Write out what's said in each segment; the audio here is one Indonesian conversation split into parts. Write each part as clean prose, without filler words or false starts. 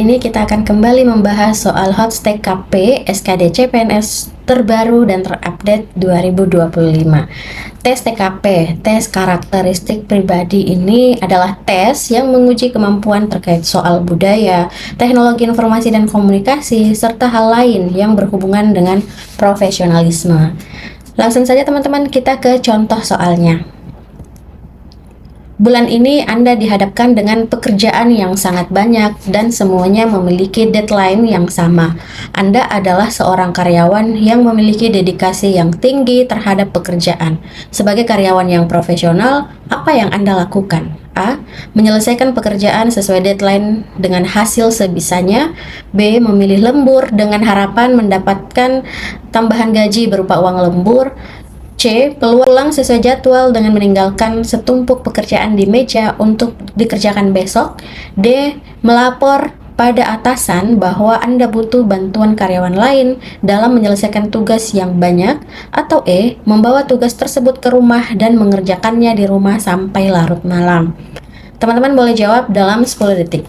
ini kita akan kembali membahas soal hot TKP SKD CPNS terbaru dan terupdate 2025. Tes TKP, tes karakteristik pribadi ini adalah tes yang menguji kemampuan terkait soal budaya, teknologi informasi dan komunikasi, serta hal lain yang berhubungan dengan profesionalisme. Langsung saja teman-teman, kita ke contoh soalnya. Bulan ini Anda dihadapkan dengan pekerjaan yang sangat banyak dan semuanya memiliki deadline yang sama. Anda adalah seorang karyawan yang memiliki dedikasi yang tinggi terhadap pekerjaan. Sebagai karyawan yang profesional, apa yang Anda lakukan? A. Menyelesaikan pekerjaan sesuai deadline dengan hasil sebisanya. B. Memilih lembur dengan harapan mendapatkan tambahan gaji berupa uang lembur. C. Pulang sesuai jadwal dengan meninggalkan setumpuk pekerjaan di meja untuk dikerjakan besok. D. Melapor pada atasan bahwa Anda butuh bantuan karyawan lain dalam menyelesaikan tugas yang banyak. Atau E. Membawa tugas tersebut ke rumah dan mengerjakannya di rumah sampai larut malam. Teman-teman boleh jawab dalam 10 detik.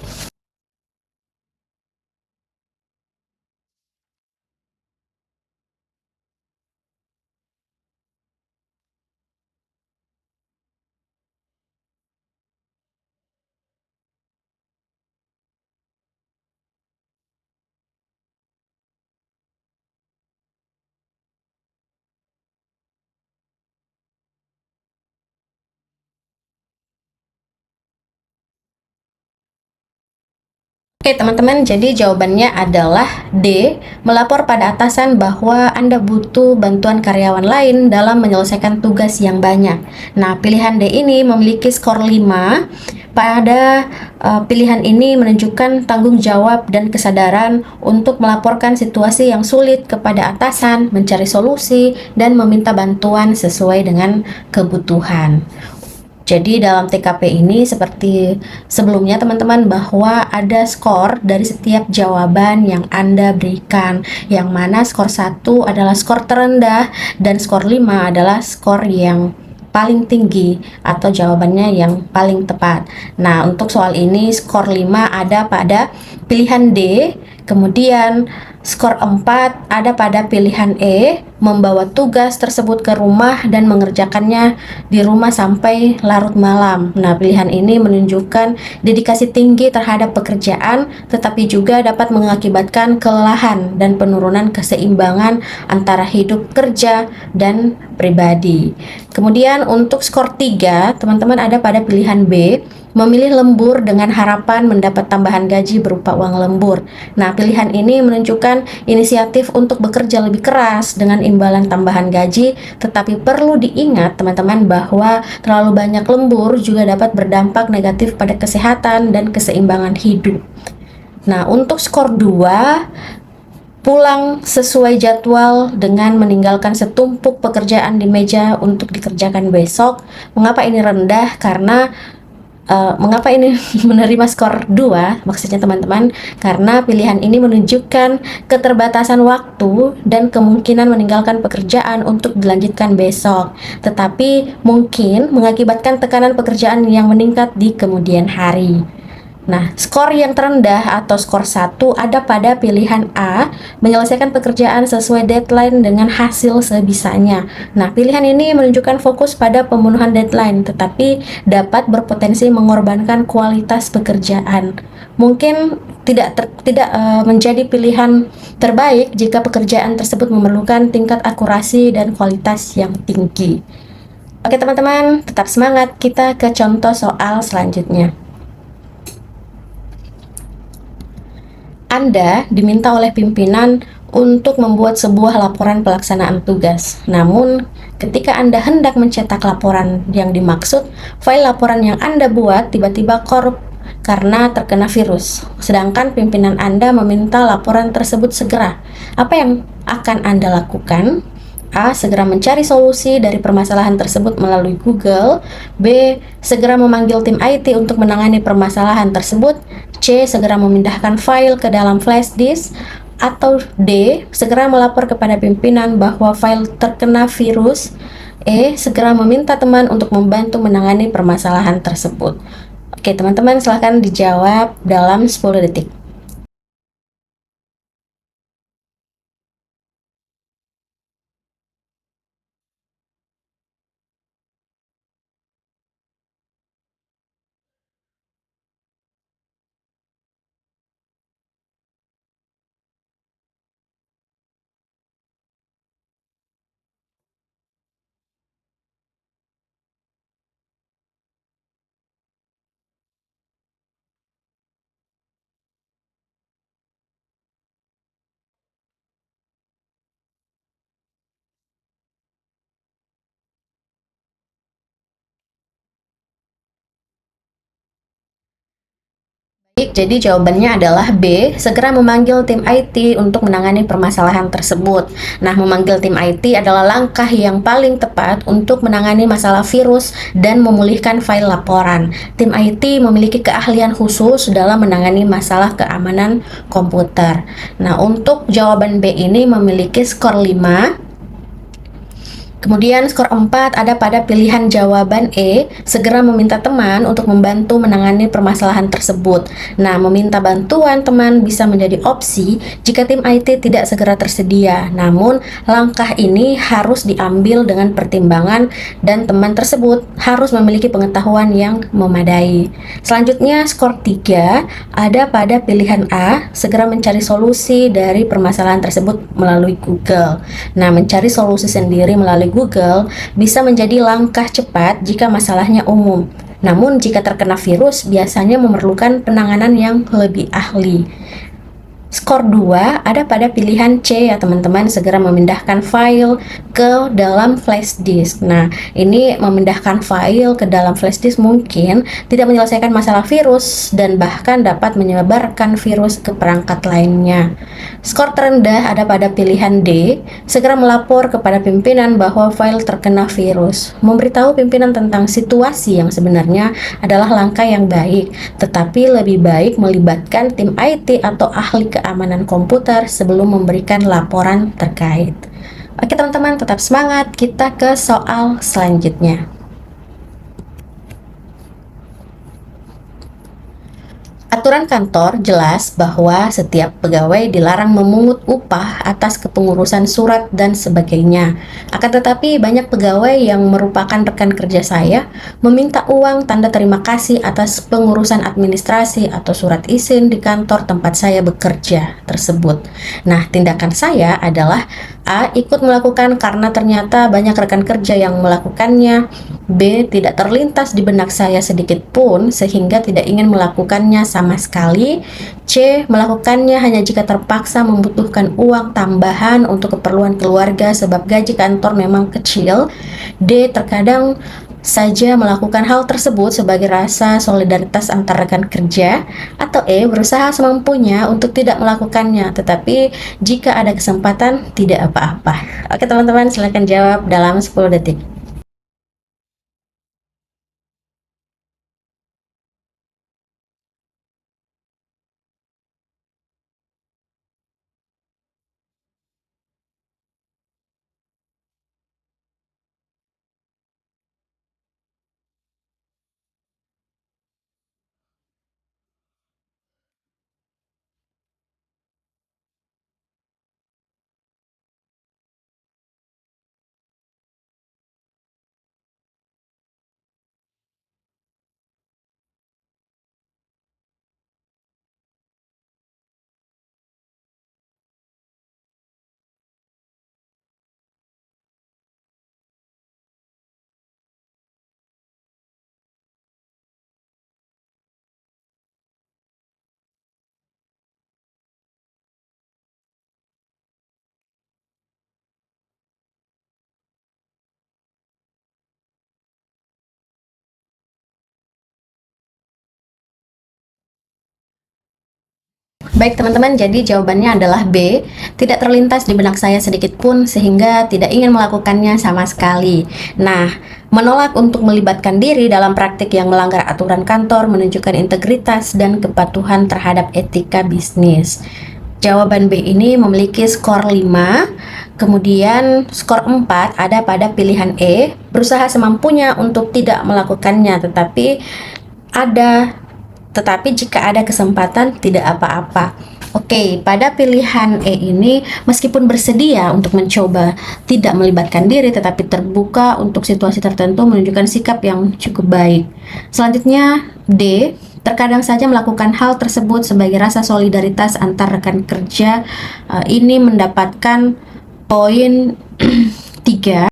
Oke teman-teman, jadi jawabannya adalah D. Melapor pada atasan bahwa Anda butuh bantuan karyawan lain dalam menyelesaikan tugas yang banyak. Nah, pilihan D ini memiliki skor 5. Pada pilihan ini menunjukkan tanggung jawab dan kesadaran untuk melaporkan situasi yang sulit kepada atasan, mencari solusi, dan meminta bantuan sesuai dengan kebutuhan. Jadi dalam TKP ini seperti sebelumnya teman-teman, bahwa ada skor dari setiap jawaban yang Anda berikan, yang mana skor 1 adalah skor terendah dan skor 5 adalah skor yang paling tinggi atau jawabannya yang paling tepat. Nah, untuk soal ini skor 5 ada pada pilihan D, kemudian skor 4 ada pada pilihan E, membawa tugas tersebut ke rumah dan mengerjakannya di rumah sampai larut malam. Nah, pilihan ini menunjukkan dedikasi tinggi terhadap pekerjaan, tetapi juga dapat mengakibatkan kelelahan dan penurunan keseimbangan antara hidup kerja dan pribadi. Kemudian untuk skor 3, teman-teman ada pada pilihan B, memilih lembur dengan harapan mendapat tambahan gaji berupa uang lembur. Nah, pilihan ini menunjukkan inisiatif untuk bekerja lebih keras dengan imbalan tambahan gaji, tetapi perlu diingat teman-teman bahwa terlalu banyak lembur juga dapat berdampak negatif pada kesehatan dan keseimbangan hidup. Nah, untuk skor 2, pulang sesuai jadwal dengan meninggalkan setumpuk pekerjaan di meja untuk dikerjakan besok. Mengapa ini rendah? Karena mengapa ini menerima skor 2? Maksudnya teman-teman, karena pilihan ini menunjukkan keterbatasan waktu dan kemungkinan meninggalkan pekerjaan untuk dilanjutkan besok, tetapi mungkin mengakibatkan tekanan pekerjaan yang meningkat di kemudian hari. Nah, skor yang terendah atau skor 1 ada pada pilihan A, menyelesaikan pekerjaan sesuai deadline dengan hasil sebisanya. Nah, pilihan ini menunjukkan fokus pada pemenuhan deadline, tetapi dapat berpotensi mengorbankan kualitas pekerjaan. Mungkin tidak menjadi pilihan terbaik jika pekerjaan tersebut memerlukan tingkat akurasi dan kualitas yang tinggi. Oke teman-teman, tetap semangat, kita ke contoh soal selanjutnya. Anda diminta oleh pimpinan untuk membuat sebuah laporan pelaksanaan tugas. Namun, ketika Anda hendak mencetak laporan yang dimaksud, file laporan yang Anda buat tiba-tiba korup karena terkena virus. Sedangkan pimpinan Anda meminta laporan tersebut segera. Apa yang akan Anda lakukan? A. Segera mencari solusi dari permasalahan tersebut melalui Google. B. Segera memanggil tim IT untuk menangani permasalahan tersebut. C. Segera memindahkan file ke dalam flash disk. Atau D. Segera melapor kepada pimpinan bahwa file terkena virus. E. Segera meminta teman untuk membantu menangani permasalahan tersebut. Oke teman-teman, silahkan dijawab dalam 10 detik. Jadi jawabannya adalah B, segera memanggil tim IT untuk menangani permasalahan tersebut. Nah, memanggil tim IT adalah langkah yang paling tepat untuk menangani masalah virus dan memulihkan file laporan. Tim IT memiliki keahlian khusus dalam menangani masalah keamanan komputer. Nah, untuk jawaban B ini memiliki skor 5. Kemudian skor 4 ada pada pilihan jawaban E, segera meminta teman untuk membantu menangani permasalahan tersebut. Nah, meminta bantuan teman bisa menjadi opsi jika tim IT tidak segera tersedia. Namun, langkah ini harus diambil dengan pertimbangan dan teman tersebut harus memiliki pengetahuan yang memadai. Selanjutnya, skor 3 ada pada pilihan A, segera mencari solusi dari permasalahan tersebut melalui Google. Nah, mencari solusi sendiri melalui Google bisa menjadi langkah cepat jika masalahnya umum. Namun, jika terkena virus, biasanya memerlukan penanganan yang lebih ahli. Skor 2 ada pada pilihan C ya teman-teman, segera memindahkan file ke dalam flash disk. Nah, ini memindahkan file ke dalam flash disk mungkin tidak menyelesaikan masalah virus dan bahkan dapat menyebarkan virus ke perangkat lainnya. Skor terendah ada pada pilihan D, segera melapor kepada pimpinan bahwa file terkena virus. Memberitahu pimpinan tentang situasi yang sebenarnya adalah langkah yang baik, tetapi lebih baik melibatkan tim IT atau ahli keamanan komputer sebelum memberikan laporan terkait. Oke teman-teman, tetap semangat. Kita ke soal selanjutnya. Aturan kantor jelas bahwa setiap pegawai dilarang memungut upah atas kepengurusan surat dan sebagainya. Akan tetapi banyak pegawai yang merupakan rekan kerja saya meminta uang tanda terima kasih atas pengurusan administrasi atau surat izin di kantor tempat saya bekerja tersebut. Nah, tindakan saya adalah A. Ikut melakukan karena ternyata banyak rekan kerja yang melakukannya. B. Tidak terlintas di benak saya sedikit pun sehingga tidak ingin melakukannya sama sekali. C. Melakukannya hanya jika terpaksa membutuhkan uang tambahan untuk keperluan keluarga sebab gaji kantor memang kecil. D. Terkadang saja melakukan hal tersebut sebagai rasa solidaritas antar rekan kerja. Atau E. Berusaha semampunya untuk tidak melakukannya, tetapi jika ada kesempatan tidak apa-apa. Oke teman-teman, silakan jawab dalam 10 detik. Baik teman-teman, jadi jawabannya adalah B. Tidak terlintas di benak saya sedikit pun sehingga tidak ingin melakukannya sama sekali. Nah, menolak untuk melibatkan diri dalam praktik yang melanggar aturan kantor menunjukkan integritas dan kepatuhan terhadap etika bisnis. Jawaban B ini memiliki skor 5. Kemudian skor 4 ada pada pilihan E, berusaha semampunya untuk tidak melakukannya, tetapi jika ada kesempatan tidak apa-apa. Oke, pada pilihan E ini meskipun bersedia untuk mencoba tidak melibatkan diri tetapi terbuka untuk situasi tertentu menunjukkan sikap yang cukup baik. Selanjutnya D, terkadang saja melakukan hal tersebut sebagai rasa solidaritas antar rekan kerja. Ini mendapatkan poin 3.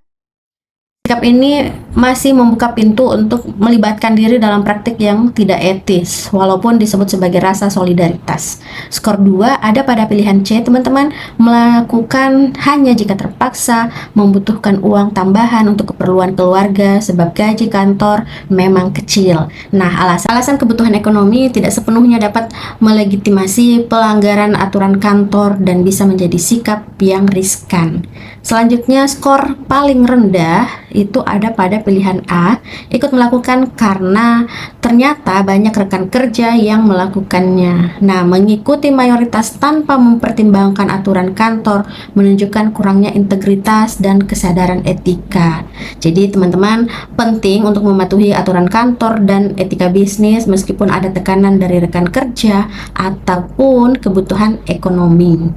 Sikap ini masih membuka pintu untuk melibatkan diri dalam praktik yang tidak etis, walaupun disebut sebagai rasa solidaritas. Skor 2 ada pada pilihan C, teman-teman, melakukan hanya jika terpaksa, membutuhkan uang tambahan untuk keperluan keluarga sebab gaji kantor memang kecil. Nah, alasan kebutuhan ekonomi tidak sepenuhnya dapat melegitimasi pelanggaran aturan kantor dan bisa menjadi sikap yang riskan. Selanjutnya, skor paling rendah itu ada pada pilihan A, ikut melakukan karena ternyata banyak rekan kerja yang melakukannya. Nah, mengikuti mayoritas tanpa mempertimbangkan aturan kantor menunjukkan kurangnya integritas dan kesadaran etika. Jadi, teman-teman, penting untuk mematuhi aturan kantor dan etika bisnis meskipun ada tekanan dari rekan kerja ataupun kebutuhan ekonomi.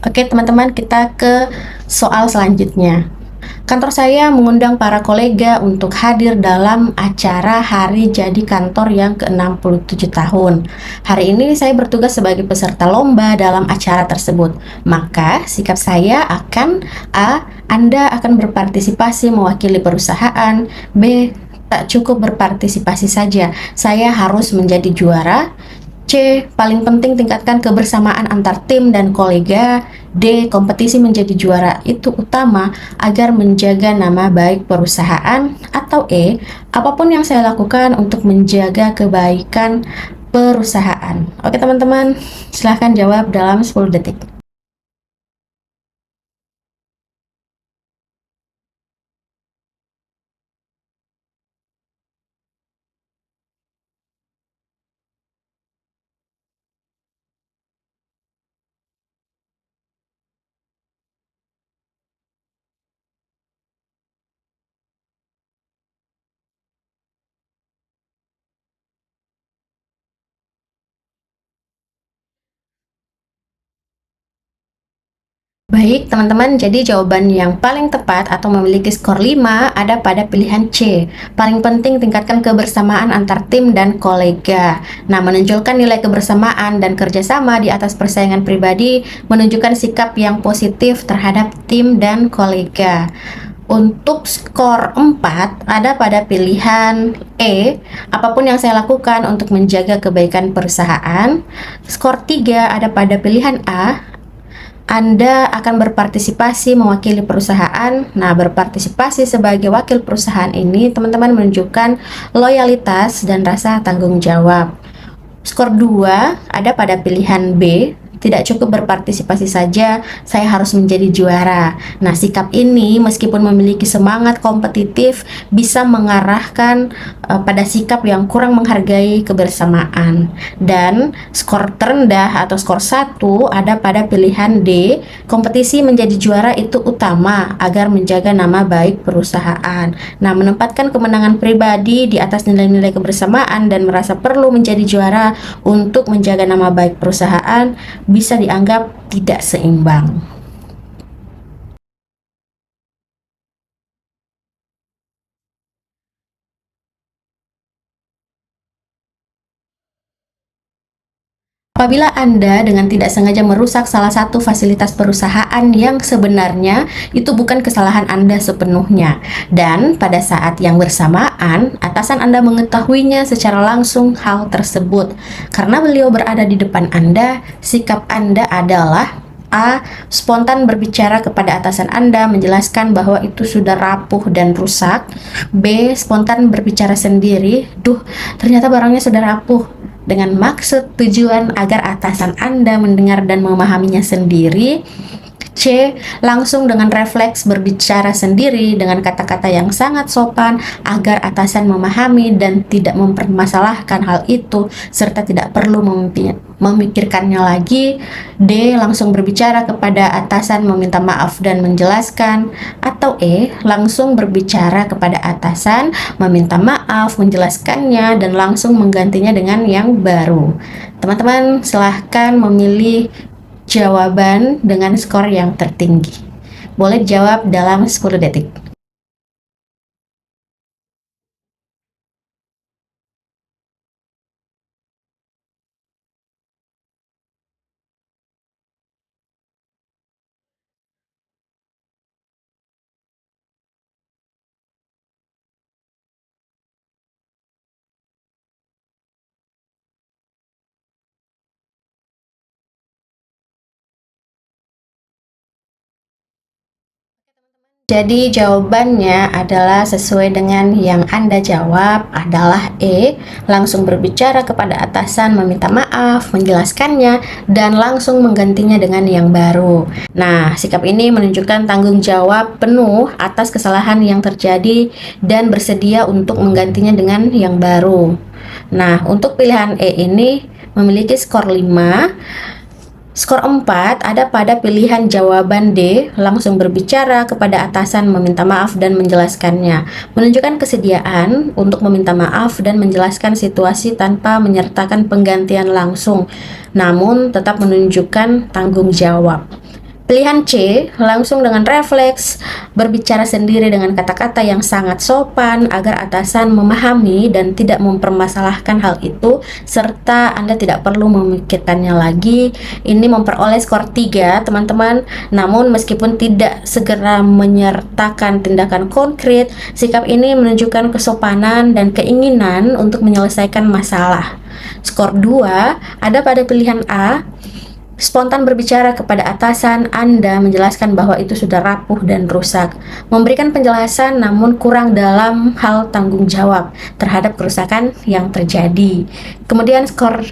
Oke, teman-teman, kita ke soal selanjutnya. Kantor saya mengundang para kolega untuk hadir dalam acara hari jadi kantor yang ke-67 tahun. Hari ini saya bertugas sebagai peserta lomba dalam acara tersebut. Maka sikap saya akan A. Anda akan berpartisipasi mewakili perusahaan. B. Tak cukup berpartisipasi saja, saya harus menjadi juara. C. Paling penting tingkatkan kebersamaan antar tim dan kolega. D. Kompetisi menjadi juara itu utama agar menjaga nama baik perusahaan. Atau E. Apapun yang saya lakukan untuk menjaga kebaikan perusahaan. Oke, teman-teman, silahkan jawab dalam 10 detik. Baik, teman-teman, jadi jawaban yang paling tepat atau memiliki skor 5 ada pada pilihan C. Paling penting tingkatkan kebersamaan antar tim dan kolega. Nah, menonjolkan nilai kebersamaan dan kerjasama di atas persaingan pribadi menunjukkan sikap yang positif terhadap tim dan kolega. Untuk skor 4 ada pada pilihan E, apapun yang saya lakukan untuk menjaga kebaikan perusahaan. Skor 3 ada pada pilihan A, anda akan berpartisipasi mewakili perusahaan. Nah, berpartisipasi sebagai wakil perusahaan ini, teman-teman, menunjukkan loyalitas dan rasa tanggung jawab. Skor 2 ada pada pilihan B, tidak cukup berpartisipasi saja, saya harus menjadi juara. Nah, sikap ini meskipun memiliki semangat kompetitif bisa mengarahkan pada sikap yang kurang menghargai kebersamaan. Dan skor terendah atau skor 1 ada pada pilihan D, kompetisi menjadi juara itu utama agar menjaga nama baik perusahaan. Nah, menempatkan kemenangan pribadi di atas nilai-nilai kebersamaan dan merasa perlu menjadi juara untuk menjaga nama baik perusahaan bisa dianggap tidak seimbang. Apabila Anda dengan tidak sengaja merusak salah satu fasilitas perusahaan yang sebenarnya itu bukan kesalahan Anda sepenuhnya, dan pada saat yang bersamaan atasan Anda mengetahuinya secara langsung hal tersebut, karena beliau berada di depan Anda, sikap Anda adalah A. Spontan berbicara kepada atasan Anda menjelaskan bahwa itu sudah rapuh dan rusak. B. Spontan berbicara sendiri, duh, ternyata barangnya sudah rapuh, dengan maksud tujuan agar atasan Anda mendengar dan memahaminya sendiri. C. Langsung dengan refleks berbicara sendiri dengan kata-kata yang sangat sopan agar atasan memahami dan tidak mempermasalahkan hal itu serta tidak perlu memikirkannya lagi. D. Langsung berbicara kepada atasan meminta maaf dan menjelaskan. Atau E. Langsung berbicara kepada atasan meminta maaf, menjelaskannya, dan langsung menggantinya dengan yang baru. Teman-teman, silahkan memilih jawaban dengan skor yang tertinggi. Boleh dijawab dalam 10 detik. Jadi jawabannya adalah sesuai dengan yang Anda jawab adalah E, langsung berbicara kepada atasan meminta maaf, menjelaskannya, dan langsung menggantinya dengan yang baru. Nah, sikap ini menunjukkan tanggung jawab penuh atas kesalahan yang terjadi dan bersedia untuk menggantinya dengan yang baru. Nah, untuk pilihan E ini memiliki skor 5. Skor 4 ada pada pilihan jawaban D, langsung berbicara kepada atasan meminta maaf dan menjelaskannya. Menunjukkan kesediaan untuk meminta maaf dan menjelaskan situasi tanpa menyertakan penggantian langsung, namun tetap menunjukkan tanggung jawab. Pilihan C, langsung dengan refleks, berbicara sendiri dengan kata-kata yang sangat sopan agar atasan memahami dan tidak mempermasalahkan hal itu, serta Anda tidak perlu memikirkannya lagi. Ini memperoleh skor 3, teman-teman. Namun meskipun tidak segera menyertakan tindakan konkret, sikap ini menunjukkan kesopanan dan keinginan untuk menyelesaikan masalah. Skor 2 ada pada pilihan A, spontan berbicara kepada atasan Anda menjelaskan bahwa itu sudah rapuh dan rusak. Memberikan penjelasan namun kurang dalam hal tanggung jawab terhadap kerusakan yang terjadi. Kemudian skor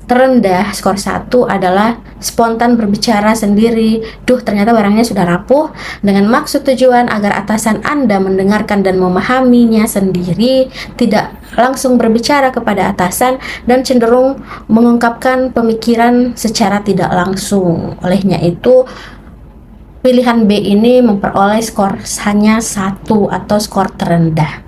terendah, skor 1 adalah spontan berbicara sendiri. Duh, ternyata barangnya sudah rapuh, dengan maksud tujuan agar atasan Anda mendengarkan dan memahaminya sendiri, tidak langsung berbicara kepada atasan dan cenderung mengungkapkan pemikiran secara tidak langsung. Olehnya itu, pilihan B ini memperoleh skor hanya 1 atau skor terendah.